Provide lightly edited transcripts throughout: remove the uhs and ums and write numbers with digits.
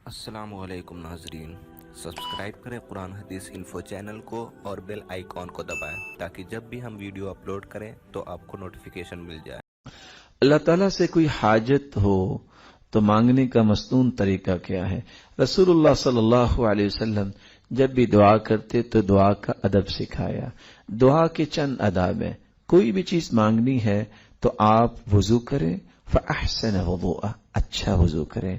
السلام علیکم ناظرین، سبسکرائب کریں قرآن حدیث انفو چینل کو اور بیل آئیکن کو دبائیں تاکہ جب بھی ہم ویڈیو اپلوڈ کریں تو آپ کو نوٹیفیکیشن مل جائے۔ اللہ تعالیٰ سے کوئی حاجت ہو تو مانگنے کا مستون طریقہ کیا ہے؟ رسول اللہ صلی اللہ علیہ وسلم جب بھی دعا کرتے تو دعا کا ادب سکھایا۔ دعا کے چند آداب ہیں۔ کوئی بھی چیز مانگنی ہے تو آپ وضو کریں، فأحسن وضوء، اچھا وضو کریں۔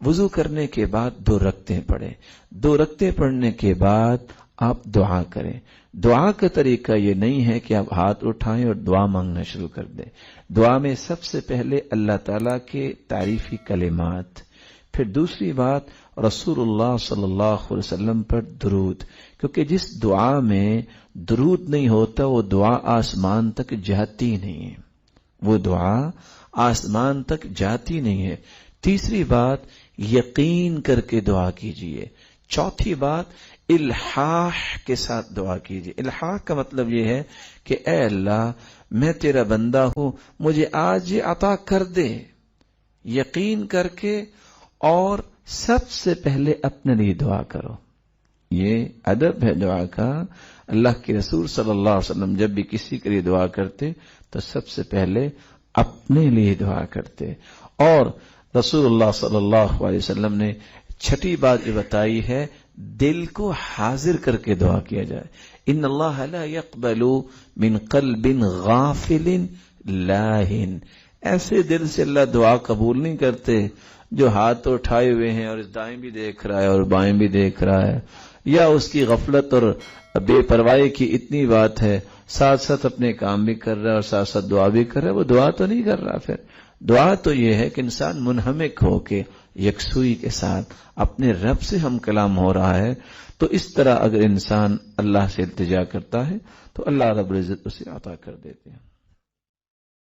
وضو کرنے کے بعد 2 رکعتیں پڑھیں۔ 2 رکعتیں پڑھنے کے بعد آپ دعا کریں۔ دعا کا طریقہ یہ نہیں ہے کہ آپ ہاتھ اٹھائیں اور دعا مانگنا شروع کر دیں۔ دعا میں سب سے پہلے اللہ تعالیٰ کے تعریفی کلمات، پھر دوسری بات رسول اللہ صلی اللہ علیہ وسلم پر درود، کیونکہ جس دعا میں درود نہیں ہوتا وہ دعا آسمان تک جاتی نہیں ہے، وہ دعا آسمان تک جاتی نہیں ہے۔ تیسری بات یقین کر کے دعا کیجئے۔ چوتھی بات الحاح کے ساتھ دعا کیجئے۔ الحاح کا مطلب یہ ہے کہ اے اللہ میں تیرا بندہ ہوں، مجھے آج یہ عطا کر دے، یقین کر کے، اور سب سے پہلے اپنے لیے دعا کرو۔ یہ ادب ہے دعا کا۔ اللہ کے رسول صلی اللہ علیہ وسلم جب بھی کسی کے لیے دعا کرتے تو سب سے پہلے اپنے لیے دعا کرتے۔ اور رسول اللہ صلی اللہ علیہ وسلم نے چھٹی بات یہ بتائی ہے، دل کو حاضر کر کے دعا کیا جائے۔ ان اللہ لا يقبل من قلب غافل لاہن، ایسے دل سے اللہ دعا قبول نہیں کرتے جو ہاتھ اٹھائے ہوئے ہیں اور اس دائیں بھی دیکھ رہا ہے اور بائیں بھی دیکھ رہا ہے، یا اس کی غفلت اور بے پرواہی کی اتنی بات ہے، ساتھ ساتھ اپنے کام بھی کر رہا ہے اور ساتھ ساتھ دعا بھی کر رہا ہے، وہ دعا تو نہیں کر رہا۔ پھر دعا تو یہ ہے کہ انسان منہمک ہو کے یکسوئی کے ساتھ اپنے رب سے ہم کلام ہو رہا ہے۔ تو اس طرح اگر انسان اللہ سے التجا کرتا ہے تو اللہ رب العزت اسے عطا کر دیتے ہیں۔